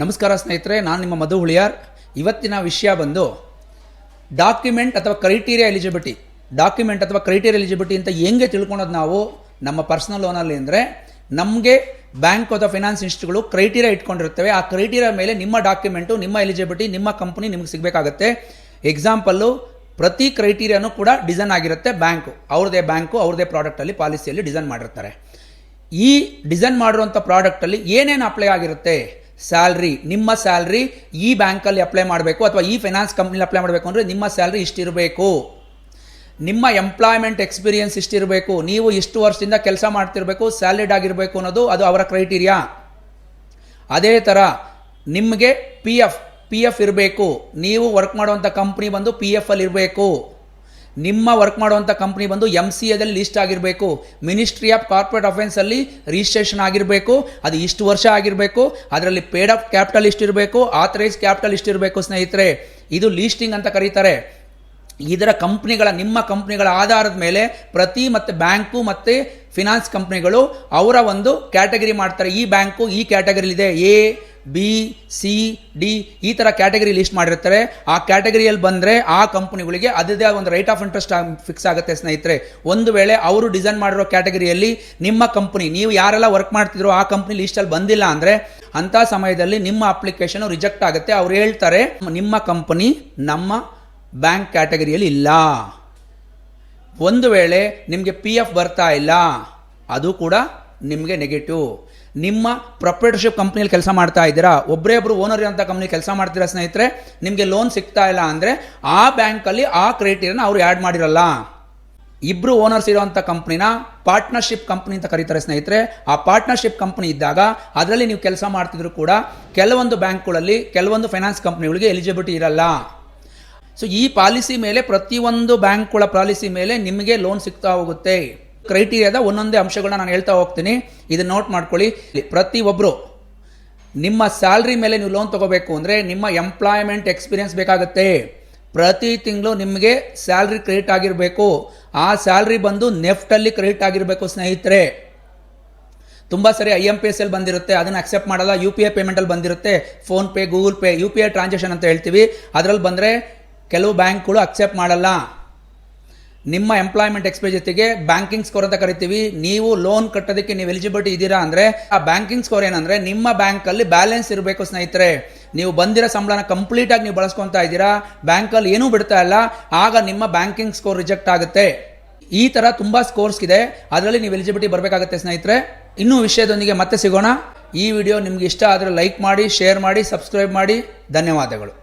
ನಮಸ್ಕಾರ ಸ್ನೇಹಿತರೆ, ನಾನು ನಿಮ್ಮ ಮಧು ಹುಳಿಯಾರ್. ಇವತ್ತಿನ ವಿಷಯ ಬಂದು ಡಾಕ್ಯುಮೆಂಟ್ ಅಥವಾ ಕ್ರೈಟೀರಿಯಾ ಎಲಿಜಿಬಿಲಿಟಿ ಅಂತ ಹೆಂಗೆ ತಿಳ್ಕೊಳೋದು ನಾವು ನಮ್ಮ ಪರ್ಸನಲ್ ಲೋನಲ್ಲಿ ಅಂದರೆ, ನಮಗೆ ಬ್ಯಾಂಕ್ ಅಥವಾ ಫೈನಾನ್ಸ್ ಇನ್ಸ್ಟಿಟ್ಯೂಟ್ಗಳು ಕ್ರೈಟೀರಿಯಾ ಇಟ್ಕೊಂಡಿರ್ತವೆ. ಆ ಕ್ರೈಟೀರಿಯಾ ಮೇಲೆ ನಿಮ್ಮ ಡಾಕ್ಯುಮೆಂಟು, ನಿಮ್ಮ ಎಲಿಜಿಬಿಲಿಟಿ, ನಿಮ್ಮ ಕಂಪನಿ ನಿಮಗೆ ಸಿಗಬೇಕಾಗುತ್ತೆ. ಎಕ್ಸಾಂಪಲ್ಲು, ಪ್ರತಿ ಕ್ರೈಟೀರಿಯಾನು ಕೂಡ ಡಿಸೈನ್ ಆಗಿರುತ್ತೆ. ಅವ್ರದ್ದೇ ಪ್ರಾಡಕ್ಟಲ್ಲಿ ಪಾಲಿಸಿಯಲ್ಲಿ ಡಿಸೈನ್ ಮಾಡಿರ್ತಾರೆ. ಈ ಡಿಸೈನ್ ಮಾಡಿರುವಂಥ ಪ್ರಾಡಕ್ಟಲ್ಲಿ ಏನೇನು ಅಪ್ಲೈ ಆಗಿರುತ್ತೆ? ಸ್ಯಾಲ್ರಿ, ನಿಮ್ಮ ಸ್ಯಾಲ್ರಿ ಈ ಬ್ಯಾಂಕಲ್ಲಿ ಅಪ್ಲೈ ಮಾಡಬೇಕು ಅಥವಾ ಈ ಫೈನಾನ್ಸ್ ಕಂಪ್ನಿಲಿ ಅಪ್ಲೈ ಮಾಡಬೇಕು ಅಂದರೆ ನಿಮ್ಮ ಸ್ಯಾಲ್ರಿ ಇಷ್ಟಿರಬೇಕು. ನಿಮ್ಮ ಎಂಪ್ಲಾಯ್ಮೆಂಟ್ ಎಕ್ಸ್ಪೀರಿಯನ್ಸ್ ಇಷ್ಟಿರಬೇಕು. ನೀವು ಇಷ್ಟು ವರ್ಷದಿಂದ ಕೆಲಸ ಮಾಡ್ತಿರಬೇಕು, ಸ್ಯಾಲರಿಡ್ ಆಗಿರಬೇಕು ಅನ್ನೋದು ಅದು ಅವರ ಕ್ರೈಟೀರಿಯಾ. ಅದೇ ಥರ ನಿಮಗೆ ಪಿ ಎಫ್ ಇರಬೇಕು. ನೀವು ವರ್ಕ್ ಮಾಡುವಂಥ ಕಂಪ್ನಿ ಬಂದು ಪಿ ಎಫ್ ಅಲ್ಲಿ ಇರಬೇಕು. ನಿಮ್ಮ ವರ್ಕ್ ಮಾಡುವಂಥ ಕಂಪ್ನಿ ಬಂದು MCAದಲ್ಲಿ ಲಿಸ್ಟ್ ಆಗಿರಬೇಕು. ಮಿನಿಸ್ಟ್ರಿ ಆಫ್ ಕಾರ್ಪೊರೇಟ್ ಅಫೇರ್ಸಲ್ಲಿ ರಿಜಿಸ್ಟ್ರೇಷನ್ ಆಗಿರಬೇಕು. ಅದು ಇಷ್ಟು ವರ್ಷ ಆಗಿರಬೇಕು. ಅದರಲ್ಲಿ ಪೇಡ್ ಅಪ್ ಕ್ಯಾಪಿಟಲ್ ಇಷ್ಟಿರಬೇಕು, ಆಥರೈಸ್ ಕ್ಯಾಪಿಟಲ್ ಇಷ್ಟಿರಬೇಕು. ಸ್ನೇಹಿತರೆ, ಇದು ಲೀಸ್ಟಿಂಗ್ ಅಂತ ಕರೀತಾರೆ. ಇದರ ನಿಮ್ಮ ಕಂಪ್ನಿಗಳ ಆಧಾರದ ಮೇಲೆ ಮತ್ತು ಬ್ಯಾಂಕು ಮತ್ತು ಫಿನಾನ್ಸ್ ಕಂಪ್ನಿಗಳು ಅವರ ಒಂದು ಕ್ಯಾಟಗರಿ ಮಾಡ್ತಾರೆ. ಈ ಬ್ಯಾಂಕು ಈ ಕ್ಯಾಟಗರಿಲಿದೆ, A-B-C-D ಈ ಥರ ಕ್ಯಾಟಗರಿ ಲಿಸ್ಟ್ ಮಾಡಿರ್ತಾರೆ. ಆ ಕ್ಯಾಟಗರಿಯಲ್ಲಿ ಬಂದರೆ ಆ ಕಂಪ್ನಿಗಳಿಗೆ ಅದದೇ ಒಂದು ರೈಟ್ ಆಫ್ ಇಂಟ್ರೆಸ್ಟ್ ಫಿಕ್ಸ್ ಆಗುತ್ತೆ. ಸ್ನೇಹಿತರೆ, ಒಂದು ವೇಳೆ ಅವರು ಡಿಸೈನ್ ಮಾಡಿರೋ ಕ್ಯಾಟಗರಿಯಲ್ಲಿ ನಿಮ್ಮ ಕಂಪ್ನಿ, ನೀವು ಯಾರೆಲ್ಲ ವರ್ಕ್ ಮಾಡ್ತಿದ್ರು ಆ ಕಂಪ್ನಿ ಲಿಸ್ಟಲ್ಲಿ ಬಂದಿಲ್ಲ ಅಂದರೆ ಅಂಥ ಸಮಯದಲ್ಲಿ ನಿಮ್ಮ ಅಪ್ಲಿಕೇಶನ್ ರಿಜೆಕ್ಟ್ ಆಗುತ್ತೆ. ಅವ್ರು ಹೇಳ್ತಾರೆ, ನಿಮ್ಮ ಕಂಪನಿ ನಮ್ಮ ಬ್ಯಾಂಕ್ ಕ್ಯಾಟಗರಿಯಲ್ಲಿ ಇಲ್ಲ. ಒಂದು ವೇಳೆ ನಿಮಗೆ PF ಬರ್ತಾ ಇಲ್ಲ, ಅದು ಕೂಡ ನಿಮಗೆ ನೆಗೆಟಿವ್. ನಿಮ್ಮ ಪ್ರೊಪ್ರೈಟರ್ಶಿಪ್ ಕಂಪ್ನಿಯಲ್ಲಿ ಕೆಲಸ ಮಾಡ್ತಾ ಇದ್ದೀರಾ, ಒಬ್ಬರು ಓನರ್ ಇರೋಂಥ ಕಂಪ್ನಿ ಕೆಲಸ ಮಾಡ್ತೀರಾ ಸ್ನೇಹಿತರೆ, ನಿಮಗೆ ಲೋನ್ ಸಿಗ್ತಾ ಇಲ್ಲ ಅಂದರೆ ಆ ಬ್ಯಾಂಕಲ್ಲಿ ಆ ಕ್ರೈಟೀರಿಯಾನ ಅವರು ಆ್ಯಡ್ ಮಾಡಿರಲ್ಲ. ಇಬ್ಬರು ಓನರ್ಸ್ ಇರೋಂಥ ಕಂಪ್ನಿನ ಪಾರ್ಟ್ನರ್ಶಿಪ್ ಕಂಪ್ನಿ ಅಂತ ಕರೀತಾರೆ ಸ್ನೇಹಿತರೆ. ಆ ಪಾರ್ಟ್ನರ್ಶಿಪ್ ಕಂಪ್ನಿ ಇದ್ದಾಗ ಅದರಲ್ಲಿ ನೀವು ಕೆಲಸ ಮಾಡ್ತಿದ್ರು ಕೂಡ ಕೆಲವೊಂದು ಬ್ಯಾಂಕ್ಗಳಲ್ಲಿ, ಕೆಲವೊಂದು ಫೈನಾನ್ಸ್ ಕಂಪ್ನಿಗಳಿಗೆ ಎಲಿಜಿಬಿಲಿಟಿ ಇರಲ್ಲ. ಸೊ ಈ ಪಾಲಿಸಿ ಮೇಲೆ, ಪ್ರತಿಯೊಂದು ಬ್ಯಾಂಕ್ಗಳ ಪಾಲಿಸಿ ಮೇಲೆ ನಿಮಗೆ ಲೋನ್ ಸಿಗ್ತಾ ಹೋಗುತ್ತೆ. ಕ್ರೈಟೀರಿಯಾದ ಒಂದೊಂದೇ ಅಂಶಗಳನ್ನ ನಾನು ಹೇಳ್ತಾ ಹೋಗ್ತೀನಿ, ಇದನ್ನ ನೋಟ್ ಮಾಡ್ಕೊಳ್ಳಿ. ಪ್ರತಿಯೊಬ್ಬರು ನಿಮ್ಮ ಸ್ಯಾಲ್ರಿ ಮೇಲೆ ನೀವು ಲೋನ್ ತಗೋಬೇಕು ಅಂದರೆ ನಿಮ್ಮ ಎಂಪ್ಲಾಯ್ಮೆಂಟ್ ಎಕ್ಸ್ಪೀರಿಯನ್ಸ್ ಬೇಕಾಗುತ್ತೆ. ಪ್ರತಿ ತಿಂಗಳು ನಿಮಗೆ ಸ್ಯಾಲ್ರಿ ಕ್ರೆಡಿಟ್ ಆಗಿರಬೇಕು. ಆ ಸ್ಯಾಲ್ರಿ ಬಂದು ನೆಫ್ಟಲ್ಲಿ ಕ್ರೆಡಿಟ್ ಆಗಿರಬೇಕು. ಸ್ನೇಹಿತರೆ, ತುಂಬ ಸರಿ IMPS ಅಲ್ಲಿ ಬಂದಿರುತ್ತೆ, ಅದನ್ನು ಅಕ್ಸೆಪ್ಟ್ ಮಾಡಲ್ಲ. UPI ಪೇಮೆಂಟಲ್ಲಿ ಬಂದಿರುತ್ತೆ, PhonePe, Google pay, UPI transaction ಅಂತ ಹೇಳ್ತೀವಿ. ಅದರಲ್ಲಿ ಬಂದರೆ ಕೆಲವು ಬ್ಯಾಂಕ್ಗಳು ಅಕ್ಸೆಪ್ಟ್ ಮಾಡಲ್ಲ. ನಿಮ್ಮ ಎಂಪ್ಲಾಯ್ಮೆಂಟ್ ಎಕ್ಸ್ಪೀರಿಯನ್ಸ್ ಜೊತೆಗೆ ಬ್ಯಾಂಕಿಂಗ್ ಸ್ಕೋರ್ ಅಂತ ಕರಿತೀವಿ. ನೀವು ಲೋನ್ ಕಟ್ಟೋದಕ್ಕೆ ನೀವು ಎಲಿಜಿಬಿಲಿಟಿ ಇದ್ದೀರಾ ಅಂದರೆ ಆ ಬ್ಯಾಂಕಿಂಗ್ ಸ್ಕೋರ್ ಏನಂದರೆ ನಿಮ್ಮ ಬ್ಯಾಂಕಲ್ಲಿ ಬ್ಯಾಲೆನ್ಸ್ ಇರಬೇಕು. ಸ್ನೇಹಿತರೆ, ನೀವು ಬಂದಿರೋ ಸಂಬಳನ ಕಂಪ್ಲೀಟ್ ಆಗಿ ನೀವು ಬಳಸ್ಕೊತಾ ಇದ್ದೀರಾ, ಬ್ಯಾಂಕಲ್ಲಿ ಏನೂ ಬಿಡ್ತಾ ಇಲ್ಲ, ಆಗ ನಿಮ್ಮ ಬ್ಯಾಂಕಿಂಗ್ ಸ್ಕೋರ್ ರಿಜೆಕ್ಟ್ ಆಗುತ್ತೆ. ಈ ಥರ ತುಂಬ ಸ್ಕೋರ್ಸ್ ಇದೆ, ಅದರಲ್ಲಿ ನೀವು ಎಲಿಜಿಬಿಲಿಟಿ ಬರಬೇಕಾಗುತ್ತೆ. ಸ್ನೇಹಿತರೆ, ಇನ್ನೂ ವಿಷಯದೊಂದಿಗೆ ಮತ್ತೆ ಸಿಗೋಣ. ಈ ವಿಡಿಯೋ ನಿಮ್ಗೆ ಇಷ್ಟ ಆದರೆ ಲೈಕ್ ಮಾಡಿ, ಶೇರ್ ಮಾಡಿ, ಸಬ್ಸ್ಕ್ರೈಬ್ ಮಾಡಿ. ಧನ್ಯವಾದಗಳು.